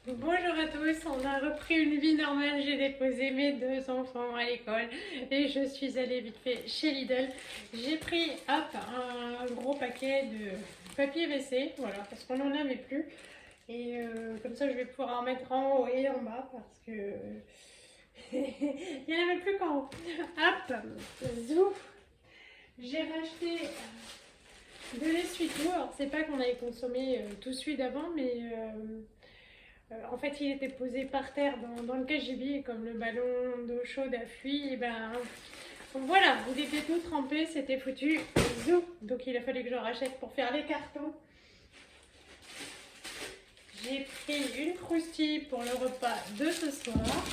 Bonjour à tous, on a repris une vie normale, j'ai déposé mes deux enfants à l'école et je suis allée vite fait chez Lidl. J'ai pris un gros paquet de papier WC, voilà, parce qu'on n'en avait plus. Et comme ça je vais pouvoir en mettre en haut et en bas parce que il n'y en avait plus qu'en haut. Hop, zou. J'ai racheté de l'essuie-tout. Alors c'est pas qu'on avait consommé tout celui d'avant, mais en fait, il était posé par terre dans le KGB et comme le ballon d'eau chaude a fui, et ben voilà, il était tout trempé, c'était foutu. Zou. Donc il a fallu que je rachète pour faire les cartons. J'ai pris une croustille pour le repas de ce soir.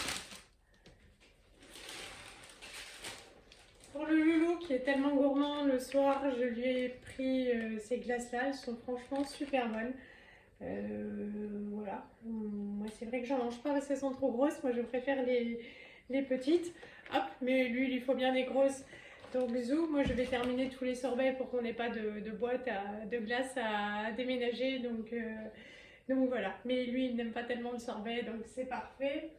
Pour le loulou qui est tellement gourmand le soir, je lui ai pris ces glaces-là, elles sont franchement super bonnes. Voilà, moi c'est vrai que j'en mange pas parce qu'elles sont trop grosses, moi je préfère les petites. Hop, mais lui il faut bien des grosses. Donc zou, moi je vais terminer tous les sorbets pour qu'on n'ait pas de boîte de glace à déménager. Donc voilà, mais lui il n'aime pas tellement le sorbet donc c'est parfait.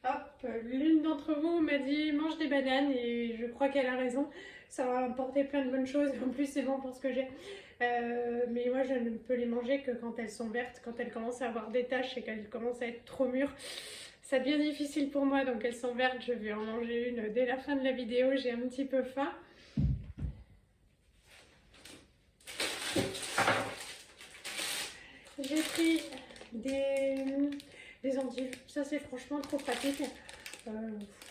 Hop, l'une d'entre vous m'a dit mange des bananes et je crois qu'elle a raison. Ça va m'apporter plein de bonnes choses. En plus, c'est bon pour ce que j'ai. Mais moi, je ne peux les manger que quand elles sont vertes. Quand elles commencent à avoir des taches et qu'elles commencent à être trop mûres, ça devient difficile pour moi. Donc, elles sont vertes. Je vais en manger une dès la fin de la vidéo. J'ai un petit peu faim. J'ai pris des endives. Ça, c'est franchement trop pratique.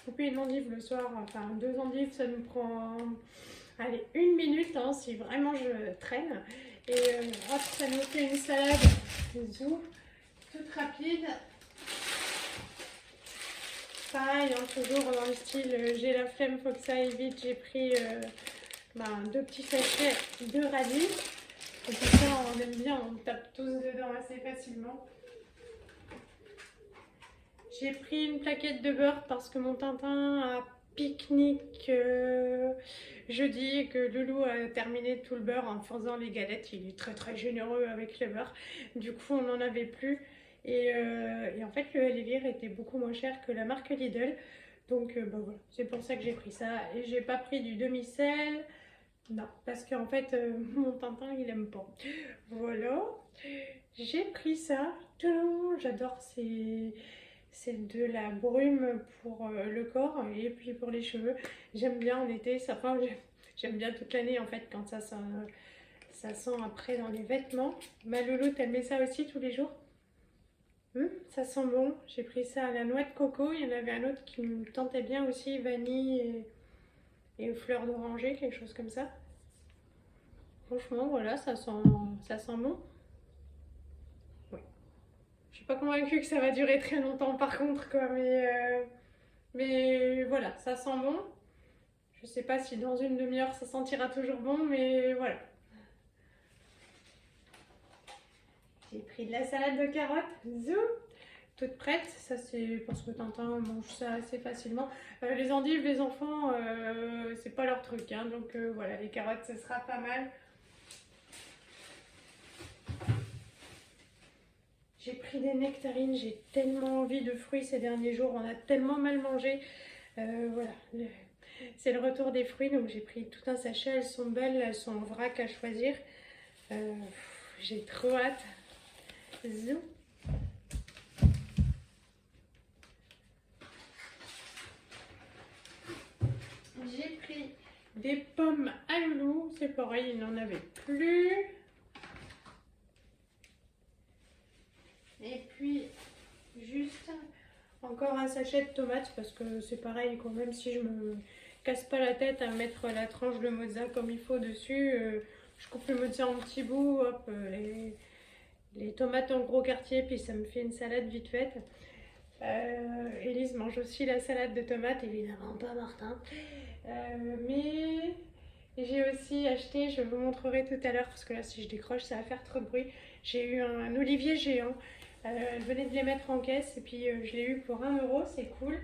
Couper une endive le soir, enfin deux endives, ça nous prend allez, une minute hein, si vraiment je traîne. Et hop, ça nous fait une salade zou, toute rapide. Pareil, hein, toujours dans le style j'ai la flemme, faut que ça aille vite. J'ai pris deux petits sachets de radis. Et puis ça, on aime bien, on tape tous dedans assez facilement. J'ai pris une plaquette de beurre parce que mon Tintin a pique-nique jeudi et que Loulou a terminé tout le beurre en faisant les galettes. Il est très très généreux avec le beurre. Du coup, on n'en avait plus. Et en fait, le Elvire était beaucoup moins cher que la marque Lidl. Donc voilà, c'est pour ça que j'ai pris ça. Et j'ai pas pris du demi-sel. Non, parce qu'en fait, mon Tintin, il aime pas. Voilà. J'ai pris ça. J'adore c'est de la brume pour le corps et puis pour les cheveux. J'aime bien en été, j'aime bien toute l'année en fait quand ça sent après dans les vêtements. Ma louloute, elle met ça aussi tous les jours. Ça sent bon. J'ai pris ça à la noix de coco. Il y en avait un autre qui me tentait bien aussi, vanille et fleurs d'oranger, quelque chose comme ça. Franchement, voilà, ça sent bon. Je suis pas convaincue que ça va durer très longtemps par contre, quoi, mais voilà, ça sent bon. Je sais pas si dans une demi-heure ça sentira toujours bon, mais voilà. J'ai pris de la salade de carottes, zou, toute prête. Ça c'est parce que Tintin mange ça assez facilement. Les endives, les enfants, c'est pas leur truc, hein, donc voilà, les carottes ce sera pas mal. J'ai pris des nectarines, j'ai tellement envie de fruits ces derniers jours, on a tellement mal mangé. Voilà, c'est le retour des fruits, donc j'ai pris tout un sachet, elles sont belles, elles sont en vrac à choisir. J'ai trop hâte. Zou. J'ai pris des pommes à loulou, c'est pareil, il n'en avait plus. Et puis, juste encore un sachet de tomates parce que c'est pareil, quand même, si je me casse pas la tête à mettre la tranche de mozza comme il faut dessus, je coupe le mozza en petits bouts, hop, les tomates en gros quartier, puis ça me fait une salade vite faite. Élise mange aussi la salade de tomates, évidemment pas Martin. Mais j'ai aussi acheté, je vous montrerai tout à l'heure, parce que là si je décroche ça va faire trop de bruit. J'ai eu un olivier géant, elle venait de les mettre en caisse et puis je l'ai eu pour 1 euro, c'est cool.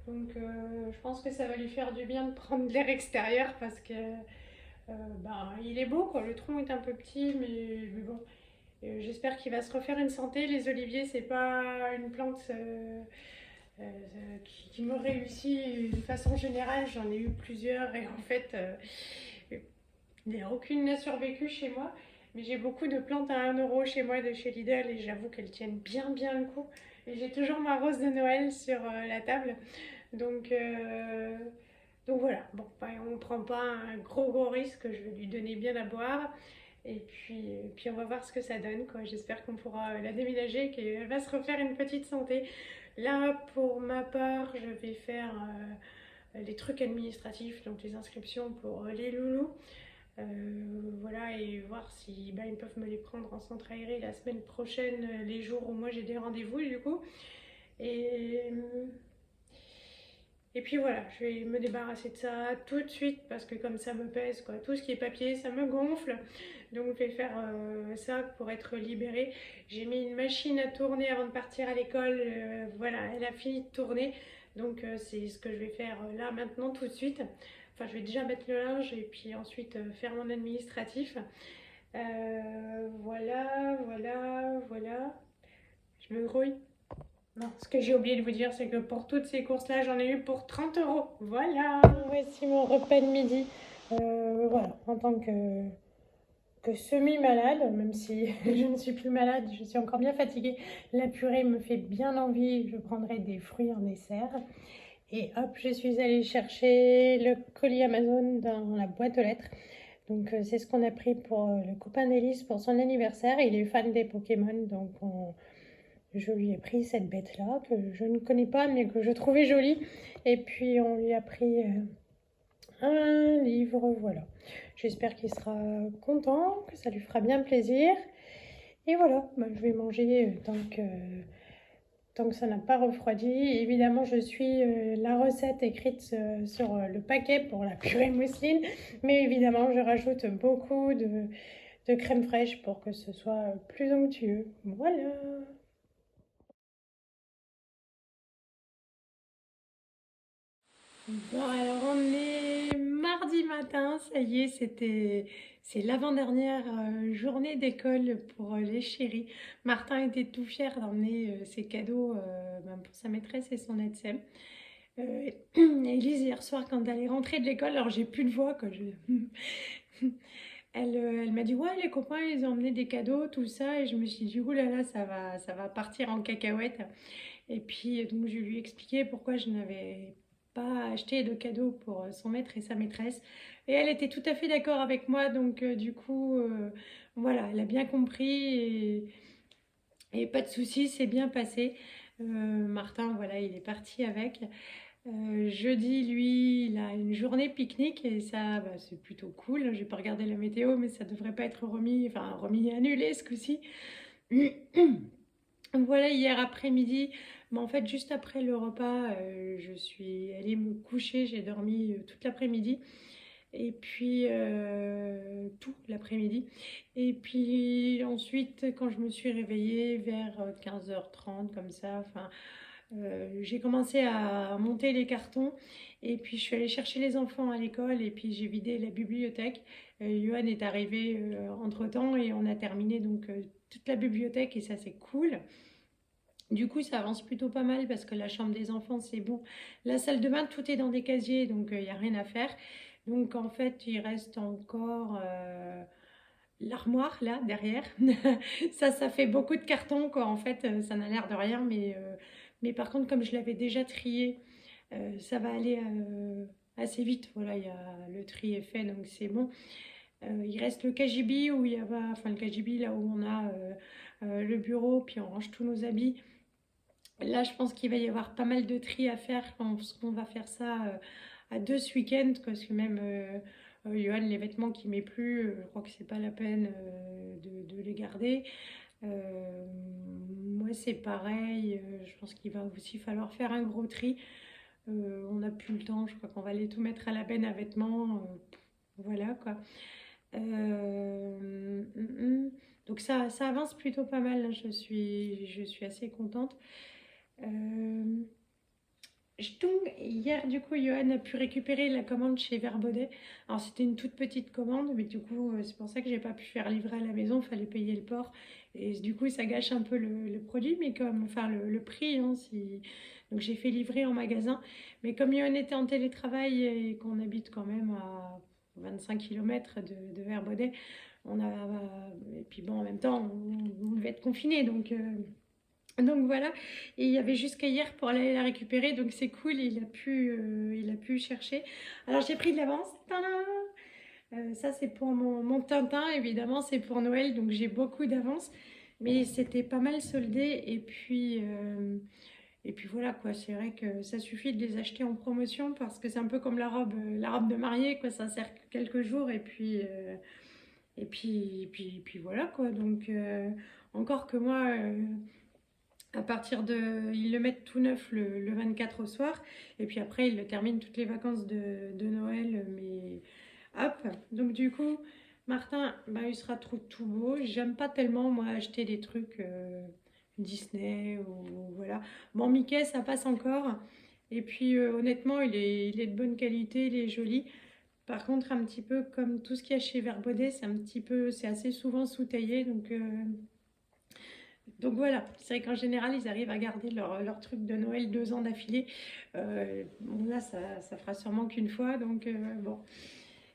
Donc je pense que ça va lui faire du bien de prendre de l'air extérieur parce que il est beau quoi, le tronc est un peu petit mais bon. J'espère qu'il va se refaire une santé. Les oliviers, c'est pas une plante qui me réussit de façon générale. J'en ai eu plusieurs et en fait, il n'y a aucune n'a survécu chez moi. Mais j'ai beaucoup de plantes à 1 € chez moi de chez Lidl et j'avoue qu'elles tiennent bien le coup. Et j'ai toujours ma rose de Noël sur la table. Donc, euh, donc voilà, bon, bah, on ne prend pas un gros risque, je vais lui donner bien à boire. Et puis on va voir ce que ça donne, quoi. J'espère qu'on pourra la déménager, qu'elle va se refaire une petite santé. Là, pour ma part, je vais faire les trucs administratifs, donc les inscriptions pour les loulous. Voilà, et voir si ils peuvent me les prendre en centre aéré la semaine prochaine, les jours où moi j'ai des rendez-vous, du coup. Et, et puis voilà, je vais me débarrasser de ça tout de suite parce que comme ça me pèse, quoi. Tout ce qui est papier, ça me gonfle. Donc je vais faire ça pour être libérée. J'ai mis une machine à tourner avant de partir à l'école. Voilà, elle a fini de tourner. Donc c'est ce que je vais faire là maintenant tout de suite. Enfin, je vais déjà mettre le linge et puis ensuite faire mon administratif. Voilà. Je me grouille. Non, ce que j'ai oublié de vous dire, c'est que pour toutes ces courses-là, j'en ai eu pour 30 €. Voilà. Voici mon repas de midi. Voilà, en tant que semi-malade, même si je ne suis plus malade, je suis encore bien fatiguée. La purée me fait bien envie. Je prendrai des fruits en dessert. Et hop, je suis allée chercher le colis Amazon dans la boîte aux lettres. Donc c'est ce qu'on a pris pour le copain d'Élise pour son anniversaire. Il est fan des Pokémon, donc je lui ai pris cette bête-là que je ne connais pas mais que je trouvais jolie. Et puis on lui a pris un livre, voilà. J'espère qu'il sera content, que ça lui fera bien plaisir. Et voilà, je vais manger tant que ça n'a pas refroidi. Et évidemment, je suis la recette écrite sur le paquet pour la purée mousseline. Mais évidemment, je rajoute beaucoup de crème fraîche pour que ce soit plus onctueux. Voilà. Bon, alors on est mardi matin, ça y est, c'est l'avant-dernière journée d'école pour les chéris. Martin était tout fier d'emmener ses cadeaux pour sa maîtresse et son aide-sem. Euh, Élise, hier soir, quand elle est rentrée de l'école, alors j'ai plus de voix, quoi. Elle m'a dit, ouais, les copains, ils ont emmené des cadeaux, tout ça, et je me suis dit, oulala, ça va partir en cacahuète. Et puis, donc, je lui ai expliqué pourquoi je n'avais pas acheté de cadeau pour son maître et sa maîtresse. Et elle était tout à fait d'accord avec moi. Donc, du coup, voilà, elle a bien compris et pas de souci, c'est bien passé. Martin, voilà, il est parti avec. Jeudi, lui, il a une journée pique-nique et ça, c'est plutôt cool. J'ai pas regardé la météo, mais ça devrait pas être remis et annulé ce coup-ci. Voilà, hier après-midi, mais en fait, juste après le repas, je suis allée me coucher, j'ai dormi toute l'après-midi, et puis tout l'après-midi. Et puis ensuite, quand je me suis réveillée vers 15h30, comme ça, enfin, j'ai commencé à monter les cartons, et puis je suis allée chercher les enfants à l'école, et puis j'ai vidé la bibliothèque. Johan est arrivé entre-temps, et on a terminé donc toute la bibliothèque, et ça c'est cool. Du coup, ça avance plutôt pas mal parce que la chambre des enfants, c'est bon. La salle de bain, tout est dans des casiers, donc il n'y a rien à faire. Donc en fait, il reste encore l'armoire là derrière. Ça fait beaucoup de cartons quoi. En fait, ça n'a l'air de rien, mais par contre, comme je l'avais déjà trié, ça va aller assez vite. Voilà, le tri est fait, donc c'est bon. Il reste le KGB où il y a, enfin le KGB là où on a le bureau, puis on range tous nos habits. Là, je pense qu'il va y avoir pas mal de tri à faire. Je pense qu'on va faire ça à deux ce week-end, parce que même Johan, les vêtements qu'il met plus, je crois que c'est pas la peine de les garder. Moi, c'est pareil. Je pense qu'il va aussi falloir faire un gros tri. On n'a plus le temps. Je crois qu'on va aller tout mettre à la benne à vêtements. Voilà quoi. Donc ça avance plutôt pas mal. Je suis assez contente. Euh, Donc, hier, du coup, Johan a pu récupérer la commande chez Verbaudet. Alors, c'était une toute petite commande, mais du coup, c'est pour ça que j'ai pas pu faire livrer à la maison. Il fallait payer le port. Et du coup, ça gâche un peu le produit, mais comme, enfin, le prix. Hein, donc, j'ai fait livrer en magasin. Mais comme Johan était en télétravail et qu'on habite quand même à 25 km de Verbaudet, on a. Et puis, bon, en même temps, on devait être confinés. Donc voilà, et il y avait jusqu'à hier pour aller la récupérer, donc c'est cool, il a pu chercher. Alors j'ai pris de l'avance, tadam. Ça c'est pour mon Tintin, évidemment c'est pour Noël, donc j'ai beaucoup d'avance, mais c'était pas mal soldé, et puis voilà quoi, c'est vrai que ça suffit de les acheter en promotion, parce que c'est un peu comme la robe de mariée, quoi, ça sert que quelques jours, et puis voilà quoi, donc encore que moi... à partir de. Ils le mettent tout neuf le 24 au soir. Et puis après, ils le terminent toutes les vacances de Noël. Mais hop. Donc du coup, Martin, bah, il sera tout beau. J'aime pas tellement, moi, acheter des trucs Disney ou voilà. Bon, Mickey, ça passe encore. Et puis honnêtement, il est de bonne qualité, il est joli. Par contre, un petit peu comme tout ce qu'il y a chez Verbaudet, c'est assez souvent sous-taillé. Donc voilà, c'est vrai qu'en général, ils arrivent à garder leur truc de Noël 2 ans d'affilée. Bon, là, ça fera sûrement qu'une fois. Donc bon,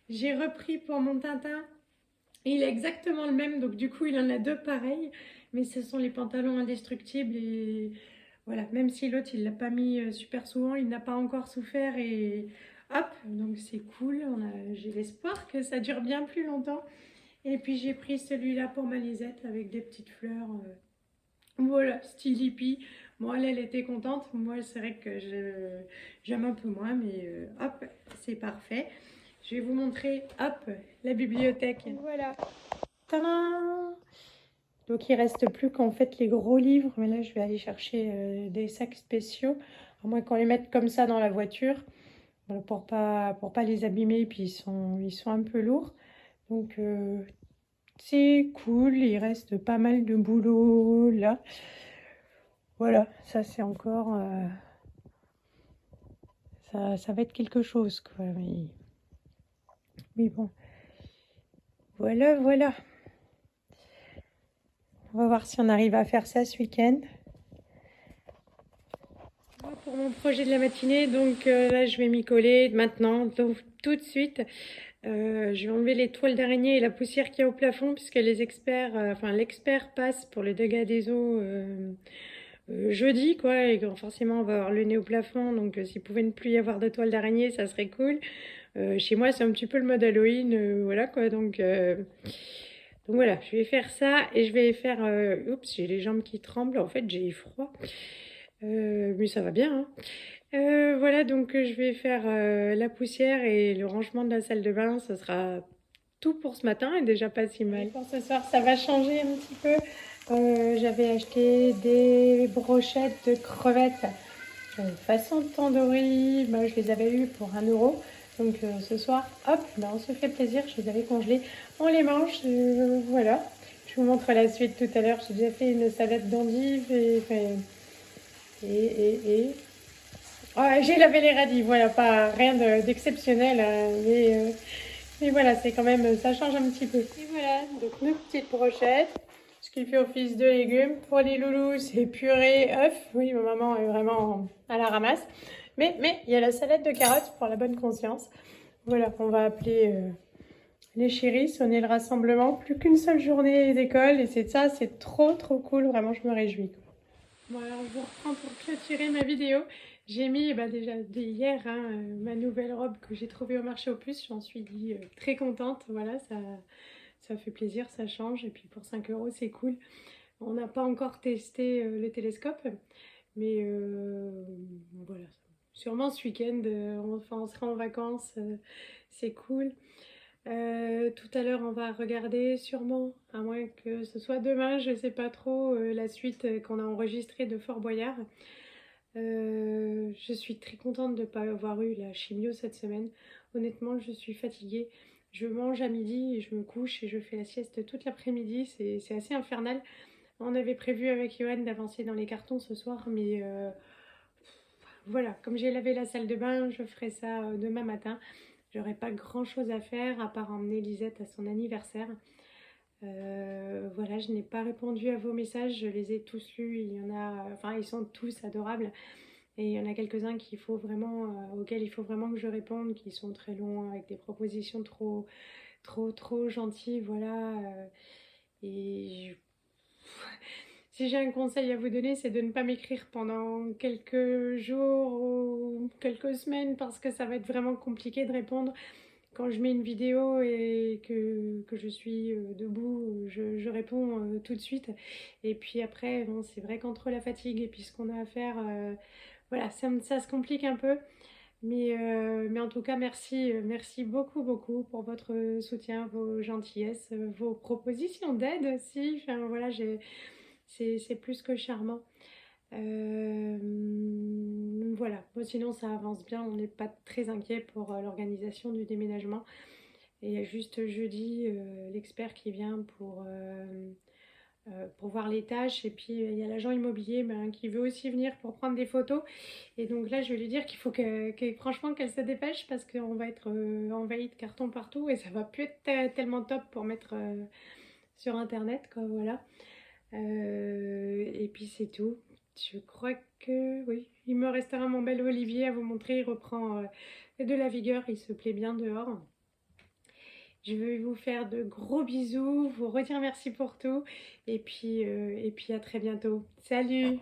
j'ai repris pour mon Tintin. Il est exactement le même, donc du coup, il en a deux pareils. Mais ce sont les pantalons indestructibles. Et voilà, même si l'autre, il l'a pas mis super souvent, il n'a pas encore souffert. Et hop, donc c'est cool. J'ai l'espoir que ça dure bien plus longtemps. Et puis j'ai pris celui-là pour ma Lisette avec des petites fleurs. Voilà, style hippie. Moi, elle était contente. Moi, c'est vrai que j'aime un peu moins, mais hop, c'est parfait. Je vais vous montrer, hop, la bibliothèque. Voilà. Tadam! Donc, il reste plus qu'en fait les gros livres. Mais là, je vais aller chercher des sacs spéciaux. À moins qu'on les mette comme ça dans la voiture. Voilà, pour pas les abîmer. Puis, ils sont un peu lourds. Donc, c'est cool. Il reste pas mal de boulot là. Voilà, ça c'est encore... ça va être quelque chose, quoi. Mais bon, voilà, voilà. On va voir si on arrive à faire ça ce week-end. Voilà pour mon projet de la matinée, donc là je vais m'y coller maintenant, donc tout de suite. Je vais enlever les toiles d'araignée et la poussière qu'il y a au plafond, puisque les experts, enfin l'expert passe pour le dégât des eaux jeudi, quoi, et forcément on va avoir le nez au plafond, donc s'il pouvait ne plus y avoir de toiles d'araignée, ça serait cool. Chez moi, c'est un petit peu le mode Halloween, voilà quoi. Donc voilà, je vais faire ça et je vais faire. Oups, j'ai les jambes qui tremblent. En fait, j'ai froid, mais ça va bien. Hein. Voilà, donc je vais faire la poussière et le rangement de la salle de bain. Ça sera tout pour ce matin et déjà pas si mal. Et pour ce soir, ça va changer un petit peu. J'avais acheté des brochettes de crevettes façon tandoori. Bah, je les avais eues pour 1 euro. Donc ce soir, hop, bah, on se fait plaisir. Je les avais congelées. On les mange. Voilà. Je vous montre la suite tout à l'heure. J'ai déjà fait une salade d'endives et... Ah, j'ai lavé les radis. Voilà, pas rien d'exceptionnel. Mais voilà, c'est quand même, ça change un petit peu. Et voilà, donc nos petites brochettes, ce qui fait office de légumes. Pour les loulous, c'est purée, œufs. Oui, ma maman est vraiment à la ramasse. Mais il y a la salade de carottes pour la bonne conscience. Voilà, qu'on va appeler les chéris, sonner le rassemblement. Plus qu'une seule journée d'école et c'est ça, c'est trop cool. Vraiment, je me réjouis. Bon, alors je vous reprends pour clôturer ma vidéo. J'ai mis déjà dès hier hein, ma nouvelle robe que j'ai trouvée au marché aux puces. J'en suis très contente. Voilà, ça fait plaisir, ça change. Et puis pour 5 euros, c'est cool. On n'a pas encore testé le télescope. Mais voilà, sûrement ce week-end, on sera en vacances. C'est cool. Tout à l'heure, on va regarder sûrement, à moins que ce soit demain, je sais pas trop, la suite qu'on a enregistrée de Fort Boyard. Je suis très contente de ne pas avoir eu la chimio cette semaine. Honnêtement, je suis fatiguée. Je mange à midi et je me couche et je fais la sieste toute l'après-midi. C'est assez infernal. On avait prévu avec Johan d'avancer dans les cartons ce soir, mais voilà, comme j'ai lavé la salle de bain, je ferai ça demain matin. J'aurai pas grand chose à faire à part emmener Lisette à son anniversaire. Voilà, je n'ai pas répondu à vos messages, je les ai tous lus. Il y en a, enfin, ils sont tous adorables. Et il y en a quelques-uns auxquels il faut vraiment que je réponde, qui sont très longs, avec des propositions trop gentilles, voilà. Et je- si j'ai un conseil à vous donner, c'est de ne pas m'écrire pendant quelques jours ou quelques semaines, parce que ça va être vraiment compliqué de répondre. Quand je mets une vidéo et que je suis debout, je réponds tout de suite. Et puis après, bon, c'est vrai qu'entre la fatigue et puis ce qu'on a à faire, voilà, ça se complique un peu. Mais en tout cas, merci beaucoup pour votre soutien, vos gentillesses, vos propositions d'aide aussi. Enfin, voilà, c'est plus que charmant. Voilà, bon, sinon ça avance bien, on n'est pas très inquiet pour l'organisation du déménagement. Et il y a juste jeudi l'expert qui vient pour voir les tâches. Et puis il y a l'agent immobilier qui veut aussi venir pour prendre des photos. Et donc là, je vais lui dire qu'il faut franchement qu'elle se dépêche parce qu'on va être envahi de cartons partout et ça va plus être tellement top pour mettre sur internet, quoi, voilà. Et puis c'est tout. Je crois que oui, il me restera mon bel Olivier à vous montrer. Il reprend de la vigueur, il se plaît bien dehors. Je vais vous faire de gros bisous, vous redire merci pour tout et puis à très bientôt. Salut!